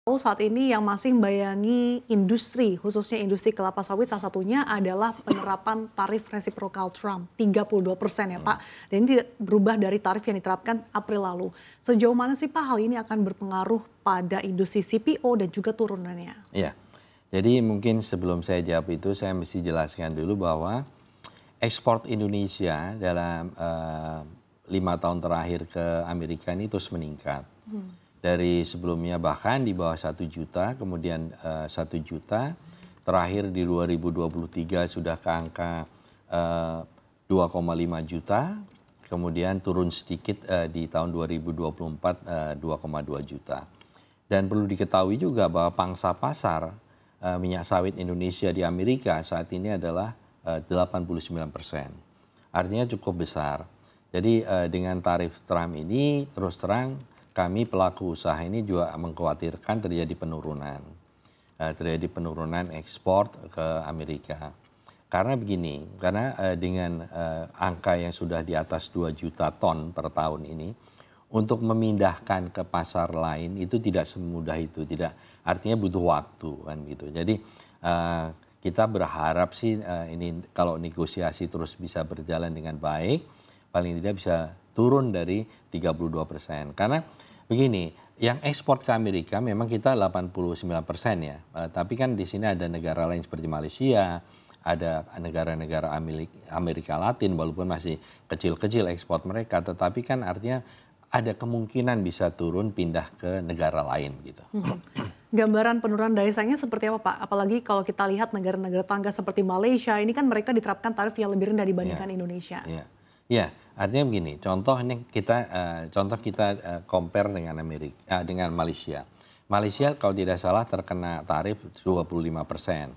Saat ini yang masih membayangi industri, khususnya industri kelapa sawit, salah satunya adalah penerapan tarif resiprokal Trump, 32% ya Pak. Dan ini tidak berubah dari tarif yang diterapkan April lalu. Sejauh mana sih Pak hal ini akan berpengaruh pada industri CPO dan juga turunannya? Iya, jadi mungkin sebelum saya jawab itu, saya mesti jelaskan dulu bahwa ekspor Indonesia dalam 5 tahun terakhir ke Amerika ini terus meningkat. Dari sebelumnya bahkan di bawah 1 juta, kemudian 1 juta, terakhir di 2023 sudah ke angka 2,5 juta, kemudian turun sedikit di tahun 2024 2,2 juta. Dan perlu diketahui juga bahwa pangsa pasar minyak sawit Indonesia di Amerika saat ini adalah 89%. Artinya cukup besar. Jadi dengan tarif Trump ini terus terang kami pelaku usaha ini juga mengkhawatirkan terjadi penurunan. Terjadi penurunan ekspor ke Amerika. Karena begini, karena dengan angka yang sudah di atas 2 juta ton per tahun ini, untuk memindahkan ke pasar lain itu tidak semudah itu, tidak, artinya butuh waktu kan gitu. Jadi kita berharap sih ini kalau negosiasi terus bisa berjalan dengan baik, paling tidak bisa turun dari 32%. Karena begini, yang ekspor ke Amerika memang kita 89% ya, tapi kan di sini ada negara lain seperti Malaysia, ada negara-negara Amerika Latin walaupun masih kecil-kecil ekspor mereka, tetapi kan artinya ada kemungkinan bisa turun pindah ke negara lain gitu. Gambaran penurunan daya saingnya seperti apa Pak? Apalagi kalau kita lihat negara-negara tetangga seperti Malaysia, ini kan mereka diterapkan tarif yang lebih rendah dibandingkan Indonesia. Ya, artinya begini, contoh ini kita compare dengan dengan Malaysia. Malaysia kalau tidak salah terkena tarif 25%.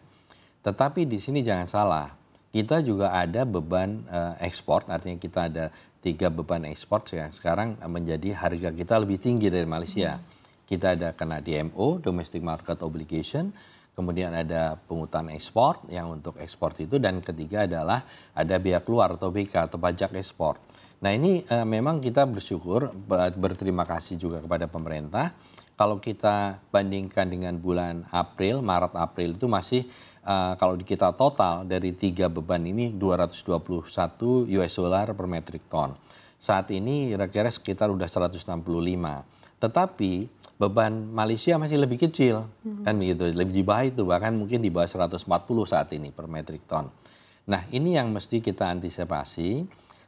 Tetapi di sini jangan salah, kita juga ada beban ekspor, artinya kita ada 3 beban ekspor yang sekarang menjadi harga kita lebih tinggi dari Malaysia. Kita ada kena DMO, Domestic Market Obligation, kemudian ada pungutan ekspor yang untuk ekspor itu, dan ketiga adalah ada biaya keluar atau BK atau pajak ekspor. Nah ini memang kita bersyukur, berterima kasih juga kepada pemerintah. Kalau kita bandingkan dengan bulan Maret April itu masih kalau kita total dari 3 beban ini 221 US dollar per metric ton. Saat ini kira-kira sekitar udah 165. Tetapi beban Malaysia masih lebih kecil, kan begitu, lebih di bawah itu, bahkan mungkin di bawah 140 saat ini per metric ton. Nah ini yang mesti kita antisipasi,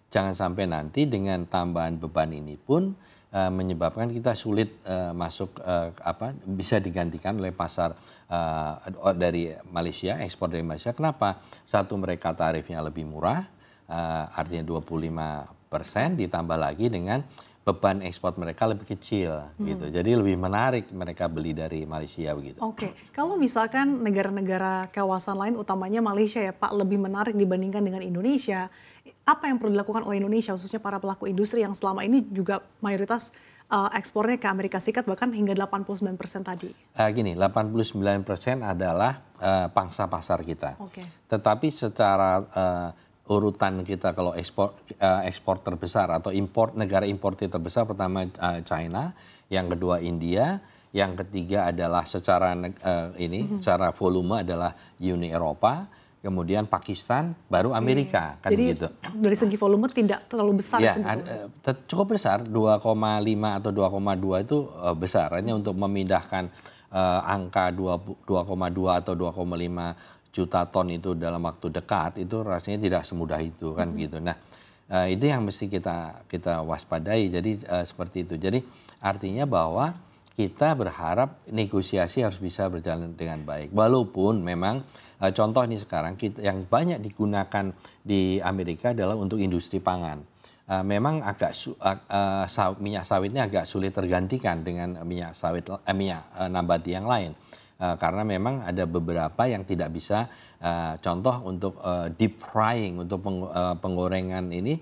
jangan sampai nanti dengan tambahan beban ini pun menyebabkan kita sulit masuk bisa digantikan oleh pasar dari Malaysia, ekspor dari Malaysia. Kenapa? Satu, mereka tarifnya lebih murah, artinya 25%, ditambah lagi dengan beban ekspor mereka lebih kecil gitu. Jadi lebih menarik mereka beli dari Malaysia begitu. Oke, kalau misalkan negara-negara kawasan lain utamanya Malaysia ya Pak lebih menarik dibandingkan dengan Indonesia, apa yang perlu dilakukan oleh Indonesia khususnya para pelaku industri yang selama ini juga mayoritas ekspornya ke Amerika Serikat bahkan hingga 89% tadi? Gini, 89% adalah pangsa pasar kita. Tetapi secara urutan kita kalau ekspor terbesar atau negara importir terbesar, pertama China, yang kedua India, yang ketiga adalah secara secara volume adalah Uni Eropa, kemudian Pakistan, baru Amerika. Kan jadi gitu. Dari segi volume tidak terlalu besar ya, cukup besar, 2,5 atau 2,2 itu besar. Hanya untuk memindahkan angka 2,2 atau 2,5 juta ton itu dalam waktu dekat itu rasanya tidak semudah itu kan begitu. Nah itu yang mesti kita waspadai. Jadi seperti itu. Jadi artinya bahwa kita berharap negosiasi harus bisa berjalan dengan baik. Walaupun memang contoh ini sekarang yang banyak digunakan di Amerika adalah untuk industri pangan. Memang agak minyak sawitnya agak sulit tergantikan dengan minyak nabati yang lain. Karena memang ada beberapa yang tidak bisa, contoh untuk deep frying, untuk penggorengan ini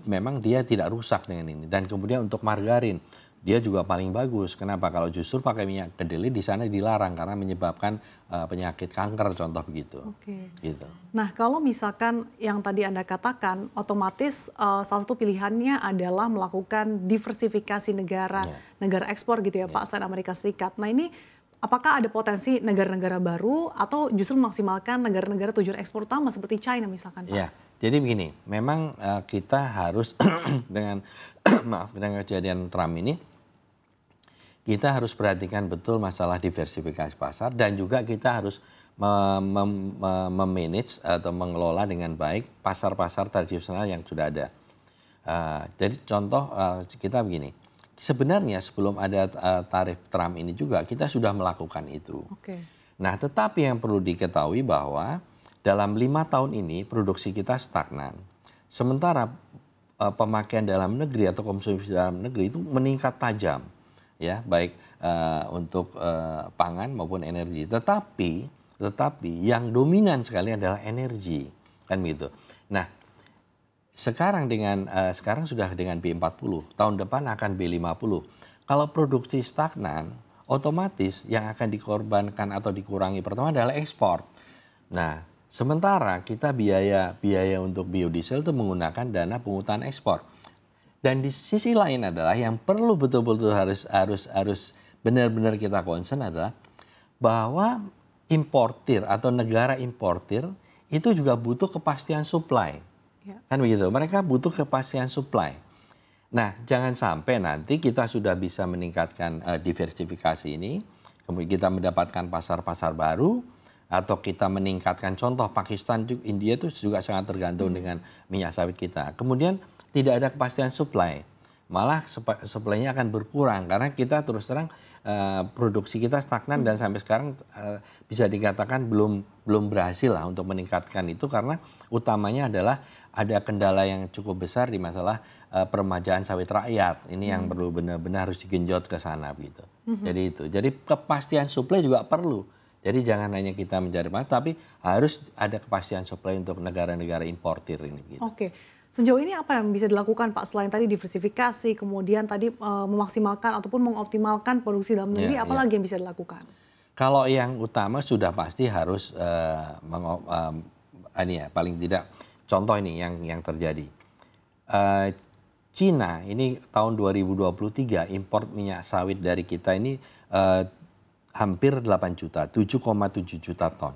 memang dia tidak rusak dengan ini. Dan kemudian untuk margarin dia juga paling bagus. Kenapa? Kalau justru pakai minyak kedelai di sana dilarang karena menyebabkan penyakit kanker, contoh begitu. Oke. Gitu. Nah, kalau misalkan yang tadi Anda katakan, otomatis salah satu pilihannya adalah melakukan diversifikasi negara, negara ekspor gitu ya Pak, selain Amerika Serikat. Nah ini apakah ada potensi negara-negara baru atau justru memaksimalkan negara-negara tujuan ekspor utama seperti China misalkan Pak? Ya, jadi begini, memang kita harus dengan maaf dengan kejadian Trump ini, kita harus perhatikan betul masalah diversifikasi pasar dan juga kita harus memanage atau mengelola dengan baik pasar-pasar tradisional yang sudah ada. Jadi contoh kita begini, sebenarnya sebelum ada tarif Trump ini juga kita sudah melakukan itu. Oke. Nah, tetapi yang perlu diketahui bahwa dalam 5 tahun ini produksi kita stagnan. Sementara pemakaian dalam negeri atau konsumsi dalam negeri itu meningkat tajam. Ya, baik untuk pangan maupun energi. Tetapi yang dominan sekali adalah energi, kan gitu. Nah, sekarang sudah dengan B40, tahun depan akan B50. Kalau produksi stagnan, otomatis yang akan dikorbankan atau dikurangi pertama adalah ekspor. Nah, sementara kita biaya untuk biodiesel itu menggunakan dana pungutan ekspor. Dan di sisi lain adalah yang perlu betul-betul harus benar-benar kita concern adalah bahwa importir atau negara importir itu juga butuh kepastian supply. Ya. Kan begitu, mereka butuh kepastian supply. Nah, jangan sampai nanti kita sudah bisa meningkatkan diversifikasi ini, kemudian kita mendapatkan pasar-pasar baru, atau kita meningkatkan contoh Pakistan, India itu juga sangat tergantung dengan minyak sawit kita. Kemudian tidak ada kepastian supply, malah supply-nya akan berkurang karena kita terus terang produksi kita stagnan dan sampai sekarang bisa dikatakan belum berhasil lah untuk meningkatkan itu karena utamanya adalah ada kendala yang cukup besar di masalah peremajaan sawit rakyat. Ini yang perlu benar-benar harus digenjot ke sana gitu. Jadi itu. Jadi kepastian supply juga perlu. Jadi jangan hanya kita mencari emas, tapi harus ada kepastian supply untuk negara-negara importir ini. Gitu. Oke, sejauh ini apa yang bisa dilakukan Pak selain tadi diversifikasi, kemudian tadi memaksimalkan ataupun mengoptimalkan produksi dalam negeri, apalagi yang bisa dilakukan? Kalau yang utama sudah pasti harus paling tidak contoh ini yang terjadi. Cina ini tahun 2023 impor minyak sawit dari kita ini hampir 8 juta, 7,7 juta ton.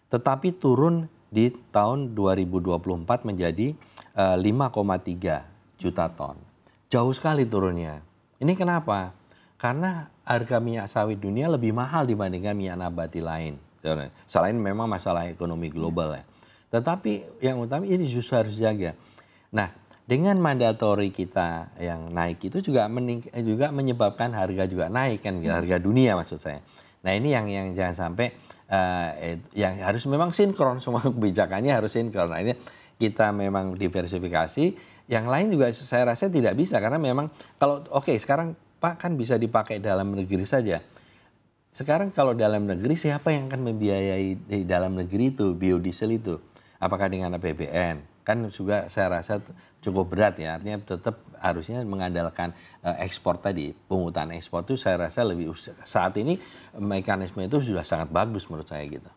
Tetapi turun di tahun 2024 menjadi 5,3 juta ton. Jauh sekali turunnya. Ini kenapa? Karena harga minyak sawit dunia lebih mahal dibandingkan minyak nabati lain. Selain memang masalah ekonomi global ya. Tetapi yang utama ini justru harus jaga. Nah, dengan mandatori kita yang naik itu juga menyebabkan harga juga naik kan, harga dunia maksud saya. Nah ini yang jangan sampai yang harus memang sinkron, semua kebijakannya harus sinkron. Nah ini kita memang diversifikasi, yang lain juga saya rasa tidak bisa karena memang kalau sekarang Pak kan bisa dipakai dalam negeri saja. Sekarang kalau dalam negeri siapa yang akan membiayai di dalam negeri itu biodiesel itu? Apakah dengan APBN? Kan juga saya rasa cukup berat ya, artinya tetap harusnya mengandalkan ekspor tadi, pungutan ekspor itu saya rasa lebih saat ini mekanisme itu sudah sangat bagus menurut saya gitu.